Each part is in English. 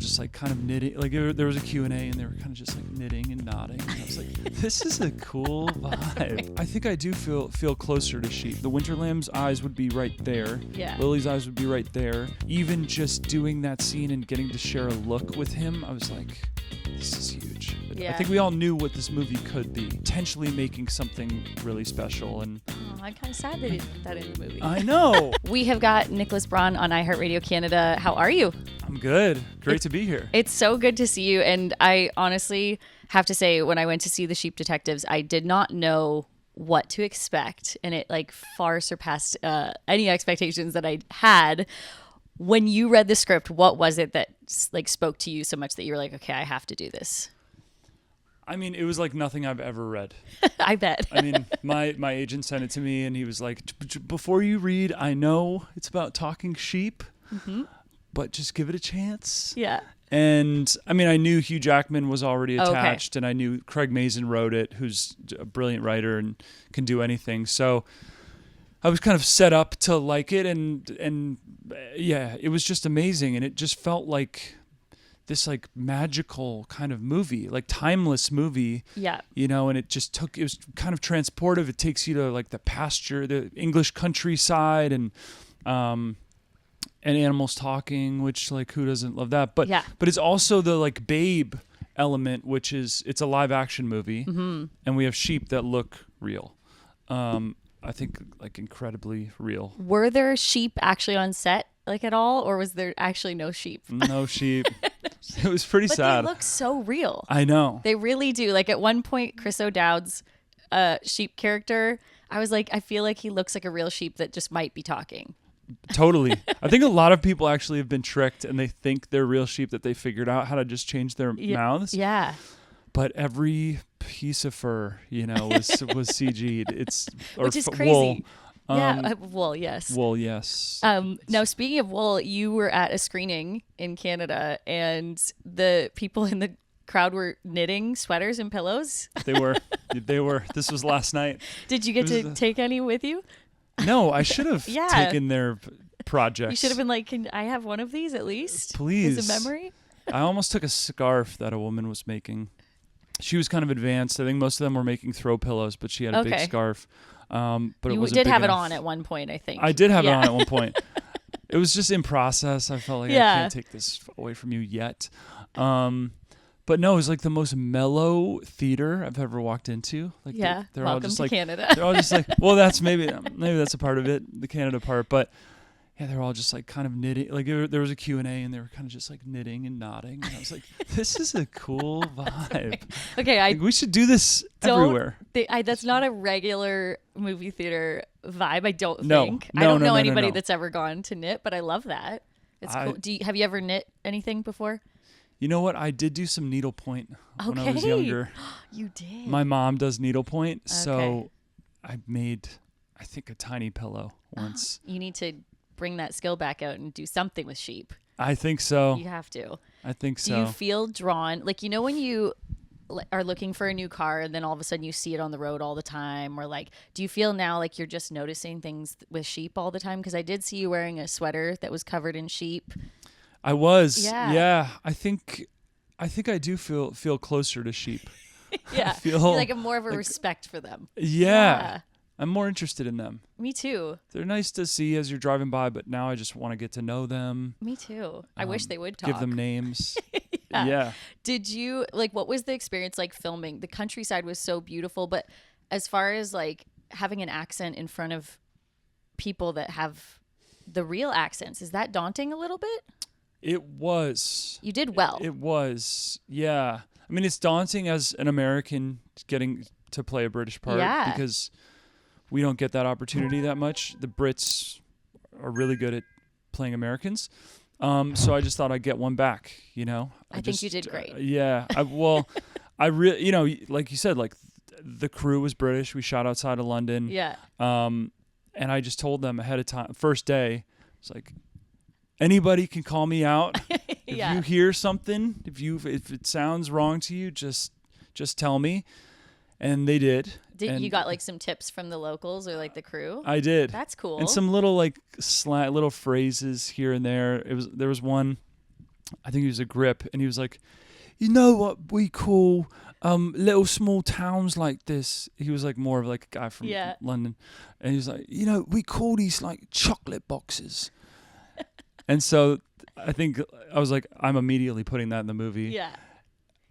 just like kind of knitting. Like there was a Q&A and they were kind of just like knitting and nodding. And I was like, this is a cool vibe. I think I do feel closer to sheep. The winter lamb's eyes would be right there. Yeah. Lily's eyes would be right there. Even just doing that scene and getting to share a look with him, I was like, this is huge. Yeah. I think we all knew what this movie could be, potentially making something really special. And I'm kind of sad they didn't put that in the movie. I know. We have got Nicholas Braun on iHeartRadio Canada. How are you? I'm good. Great to be here. It's so good to see you. And I honestly have to say, when I went to see The Sheep Detectives, I did not know what to expect. And it like far surpassed any expectations that I had. When you read the script, what was it that like spoke to you so much that you were like, okay, I have to do this? I mean, it was like nothing I've ever read. I bet. I mean, my agent sent it to me and he was like, before you read, I know it's about talking sheep, but just give it a chance. Yeah. And I mean, I knew Hugh Jackman was already attached and I knew Craig Mazin wrote it, who's a brilliant writer and can do anything. So I was kind of set up to like it and yeah, it was just amazing. And it just felt like this like magical kind of movie, like timeless movie. Yeah. You know, and it was kind of transportive. It takes you to like the pasture, the English countryside and animals talking, which like who doesn't love that? But it's also the like Babe element, which is it's a live action movie and we have sheep that look real. I think like incredibly real. Were there sheep actually on set like at all, or was there actually no sheep? No sheep. It was pretty sad. They look so real. I know. They really do. Like at one point, Chris O'Dowd's sheep character, I was like, I feel like he looks like a real sheep that just might be talking. Totally. I think a lot of people actually have been tricked and they think they're real sheep, that they figured out how to just change their mouths. Yeah. But every piece of fur, you know, was CG'd. Which is crazy. Wool. Wool, yes. Wool, yes. Now, speaking of wool, you were at a screening in Canada and the people in the crowd were knitting sweaters and pillows. They were. This was last night. Did you get to take any with you? No, I should have taken their projects. You should have been like, can I have one of these at least? Please. As a memory? I almost took a scarf that a woman was making. She was kind of advanced. I think most of them were making throw pillows, but she had a big scarf. But it wasn't did big have enough. it on at one point, I think. I did have it on at one point. It was just in process. I felt like I can't take this away from you yet. But no, it was like the most mellow theater I've ever walked into. Like they're welcome all just to like Canada. They're all just like, well, that's maybe that's a part of it, the Canada part. But yeah, they're all just like kind of knitting. Like there was a Q&A and they were kind of just like knitting and nodding. And I was like, this is a cool vibe. Okay, we should do this everywhere. That's not a regular movie theater vibe. I don't No. think. No, I don't no, know no, anybody no. that's ever gone to knit, but I love that. It's cool. Have you ever knit anything before? You know what? I did do some needlepoint when I was younger. You did. My mom does needlepoint, so I made, I think, a tiny pillow once. You need to bring that skill back out and do something with sheep. I think so. You have to. I think so. Do you feel drawn? Like, you know when you are looking for a new car and then all of a sudden you see it on the road all the time? Or like, do you feel now like you're just noticing things with sheep all the time? Because I did see you wearing a sweater that was covered in sheep. I was. Yeah. I think I do feel closer to sheep. Yeah. I feel like more of a respect for them. Yeah. I'm more interested in them. Me too. They're nice to see as you're driving by, but now I just want to get to know them. Me too. I wish they would talk. Give them names. Yeah. Did you, like, what was the experience like filming? The countryside was so beautiful, but as far as like having an accent in front of people that have the real accents, is that daunting a little bit? It was. You did well. It was. Yeah. I mean, it's daunting as an American getting to play a British part because we don't get that opportunity that much. The Brits are really good at playing Americans. So I just thought I'd get one back, you know. I think you did great. Yeah. I really, you know, like you said, like the crew was British. We shot outside of London. Yeah. And I just told them ahead of time, first day, it's like, anybody can call me out. If you hear something, if it sounds wrong to you, just tell me. And they did. You got like some tips from the locals or like the crew? I did. That's cool. And some little like little phrases here and there. There was one I think he was a grip, and he was like, you know what we call little small towns like this. He was like more of like a guy from London, and he was like, you know, we call these like chocolate boxes. And so I think I was like, I'm immediately putting that in the movie. Yeah.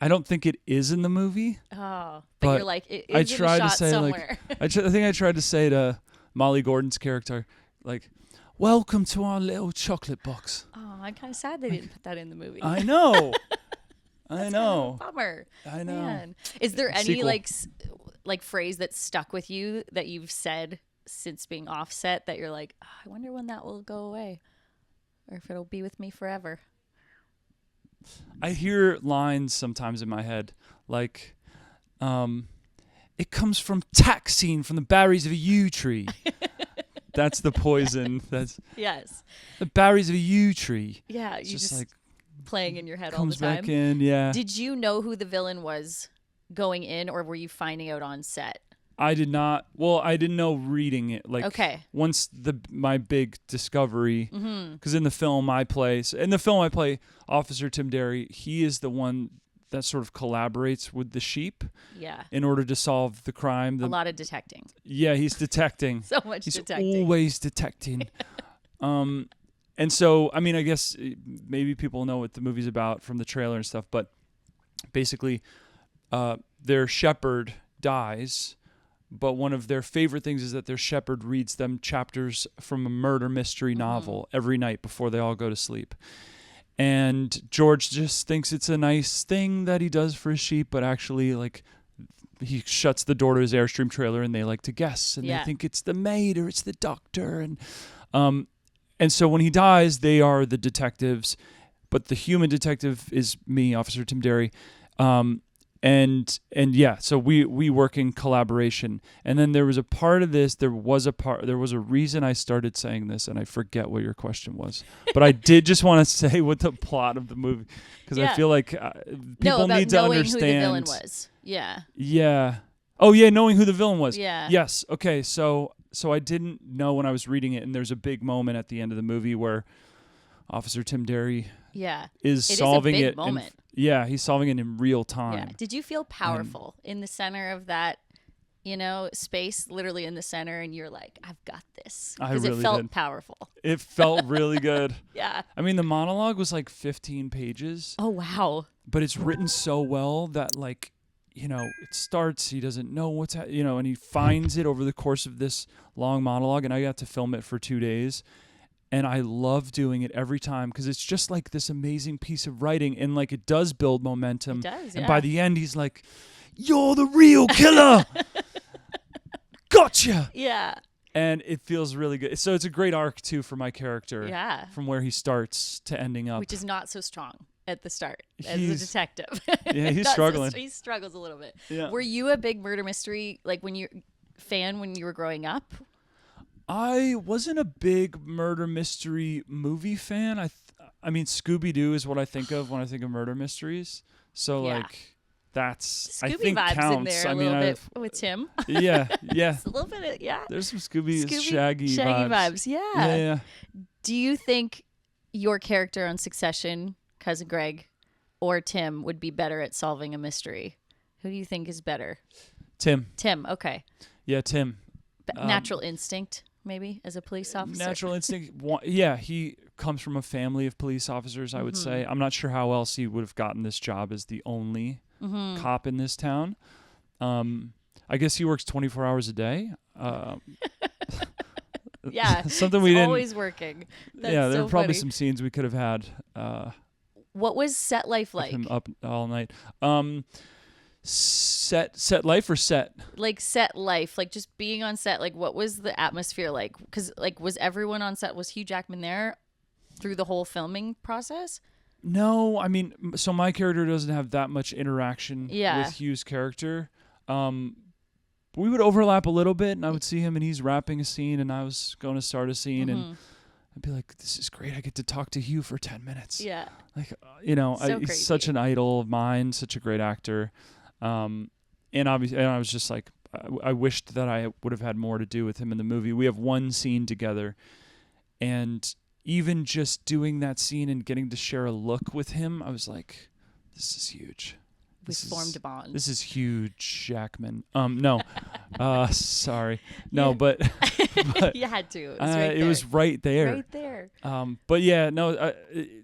I don't think it is in the movie. Oh, but you're like, it is I tried in a shot to say somewhere. like, I think I tried to say to Molly Gordon's character, like, welcome to our little chocolate box. Oh, I'm kind of sad they didn't put that in the movie. I know. That's I know. Kind of a bummer. I know. Man. Is there any Sequel. like phrase that stuck with you that you've said since being offset that you're like, oh, I wonder when that will go away, or if it'll be with me forever? I hear lines sometimes in my head like, it comes from taxine from the berries of a yew tree. That's the poison. That's yes. The berries of a yew tree. Yeah, it's you just like playing in your head all the comes time. back in. Yeah. Did you know who the villain was going in, or were you finding out on set? I did not. Well, I didn't know reading it. Like, okay. Once my big discovery, because in the film I play Officer Tim Derry. He is the one that sort of collaborates with the sheep. Yeah. In order to solve the crime. A lot of detecting. Yeah, he's detecting. So much he's detecting. He's always detecting. And so, I mean, I guess maybe people know what the movie's about from the trailer and stuff, but basically, their shepherd dies. But one of their favorite things is that their shepherd reads them chapters from a murder mystery novel every night before they all go to sleep. And George just thinks it's a nice thing that he does for his sheep, but actually, like, he shuts the door to his Airstream trailer and they like to guess. And they think it's the maid or it's the doctor. And so when he dies, they are the detectives, but the human detective is me, Officer Tim Derry. And yeah, so we work in collaboration. And then there was a part of this, there was a reason I started saying this, and I forget what your question was. But I did just want to say what the plot of the movie, because I feel like people need to understand who the villain was. Yeah. Yeah. Oh yeah, knowing who the villain was. Yeah. Yes. Okay. So I didn't know when I was reading it, and there's a big moment at the end of the movie where Officer Tim Derry is solving it. Moment. He's solving it in real time. Yeah. Did you feel powerful in the center of that, space, literally in the center, and you're like, I've got this? Because it felt powerful. It felt really good. Yeah. I mean, the monologue was like 15 pages. Oh, wow. But it's written so well that, like, it starts, he doesn't know what's, and he finds it over the course of this long monologue, and I got to film it for 2 days. And I love doing it every time because it's just like this amazing piece of writing, and like it does build momentum. It does, yeah. And by the end, he's like, "You're the real killer, gotcha." Yeah. And it feels really good. So it's a great arc too for my character. Yeah. From where he starts to ending up, which is not so strong at the start as a detective. Yeah, he's struggling. He struggles a little bit. Yeah. Were you a big murder mystery when you were growing up? I wasn't a big murder mystery movie fan. I mean, Scooby-Doo is what I think of when I think of murder mysteries. So like that's Scooby I think vibes counts. in there I mean, little bit with Tim. Yeah. It's a little bit of, There's some Scooby Shaggy vibes. Yeah. Do you think your character on Succession, Cousin Greg, or Tim would be better at solving a mystery? Who do you think is better? Tim. Okay. Yeah, Tim. Natural instinct. Maybe as a police officer. Natural instinct. Yeah, he comes from a family of police officers, I would say. I'm not sure how else he would have gotten this job as the only cop in this town. I guess he works 24 hours a day. Yeah, something we didn't. Always working. That's there were probably funny. some scenes we could have had. What was set life like? Him up all night. Set life or set? Like set life, like just being on set. Like what was the atmosphere like? Because like was everyone on set? Was Hugh Jackman there through the whole filming process? No, I mean, so my character doesn't have that much interaction with Hugh's character. We would overlap a little bit, and I would see him, and he's wrapping a scene, and I was going to start a scene, and I'd be like, "This is great! I get to talk to Hugh for 10 minutes." Yeah, like he's such an idol of mine, such a great actor. And obviously, and I was just like, I wished that I would have had more to do with him in the movie. We have one scene together, and even just doing that scene and getting to share a look with him, I was like, this is huge. We formed a bond. This is huge, Jackman. No, sorry, no, but you had to. It was right there. Right there. But yeah, no,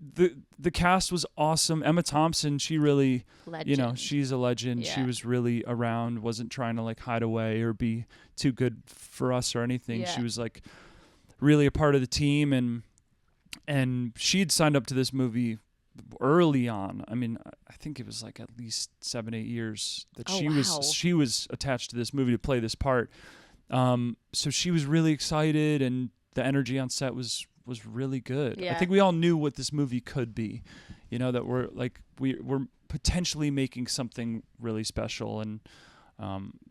the cast was awesome. Emma Thompson, she really, legend. She's a legend. Yeah. She was really around. Wasn't trying to like hide away or be too good for us or anything. Yeah. She was like really a part of the team, and she'd signed up to this movie early on. I mean, I think it was like at least 7-8 years that she was attached to this movie to play this part. So she was really excited, and the energy on set was really good. Yeah. I think we all knew what this movie could be, that we're potentially making something really special, and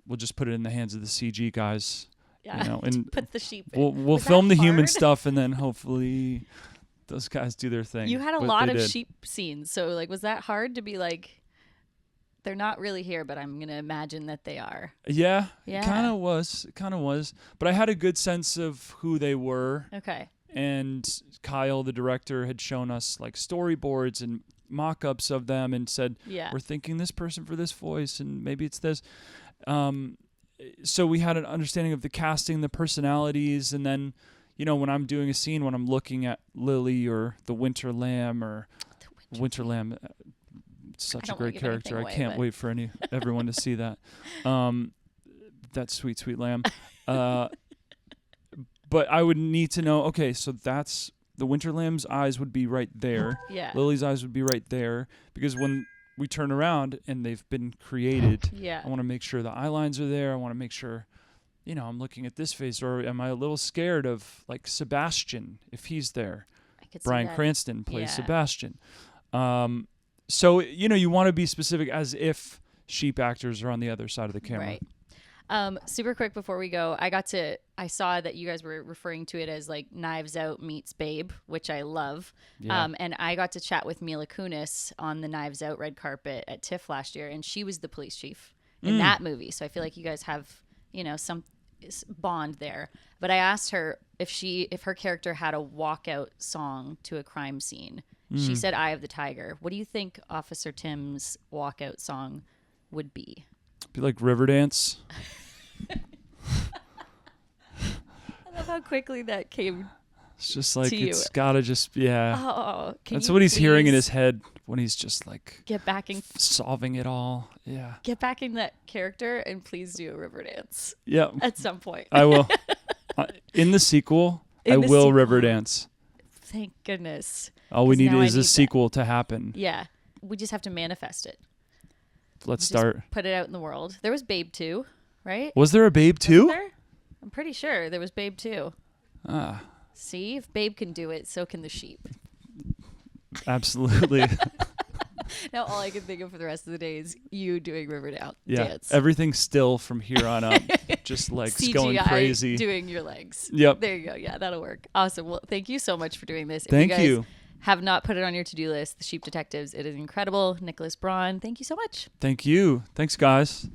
we'll just put it in the hands of the CG guys. Yeah, and put the sheep in. We'll film the human stuff, and then hopefully those guys do their thing. You had a lot of sheep scenes, so like, was that hard to be like, they're not really here, but I'm gonna imagine that they are? Yeah. It kind of was. But I had a good sense of who they were. Okay. And Kyle, the director, had shown us like storyboards and mock-ups of them, and said, we're thinking this person for this voice, and maybe it's this. So we had an understanding of the casting, the personalities, and then, when I'm doing a scene, when I'm looking at Lily or the Winter Lamb or Winter Lamb, such a great character. I can't wait for everyone to see that. That sweet, sweet lamb. But I would need to know, okay, so that's the Winter Lamb's eyes would be right there. Yeah. Lily's eyes would be right there, because when we turn around and they've been created, I want to make sure the eye lines are there. I want to make sure, I'm looking at this face, or am I a little scared of like Sebastian if he's there? Bryan Cranston plays Sebastian. So, you want to be specific, as if sheep actors are on the other side of the camera. Right. Super quick before we go, I saw that you guys were referring to it as like Knives Out meets Babe, which I love. Yeah. And I got to chat with Mila Kunis on the Knives Out red carpet at TIFF last year, and she was the police chief in that movie. So I feel like you guys have, some bond there. But I asked her if her character had a walkout song to a crime scene. She said "Eye of the Tiger." What do you think Officer Tim's walkout song would be? Be like Riverdance. I love how quickly that came. It's just like, it's gotta just, Oh, that's what he's hearing in his head when he's just like get back in solving it all. Yeah. Get back in that character and please do a Riverdance. Yeah. At some point. I will. In the sequel, I will Riverdance. Thank goodness. All we need is a sequel to happen. Yeah. We just have to manifest it. Let's start. Put it out in the world. There was Babe 2, right? Was there a Babe 2? I'm pretty sure there was Babe 2. Ah. See, if Babe can do it, so can the sheep. Absolutely. Now all I can think of for the rest of the day is you doing Riverdale dance. Everything's still from here on up. Just legs CGI going crazy. Doing your legs. Yep. There you go. Yeah, that'll work. Awesome. Well, thank you so much for doing this. Thank you. If you guys have not put it on your to-do list, The Sheep Detectives, it is incredible. Nicholas Braun, thank you so much. Thank you. Thanks, guys.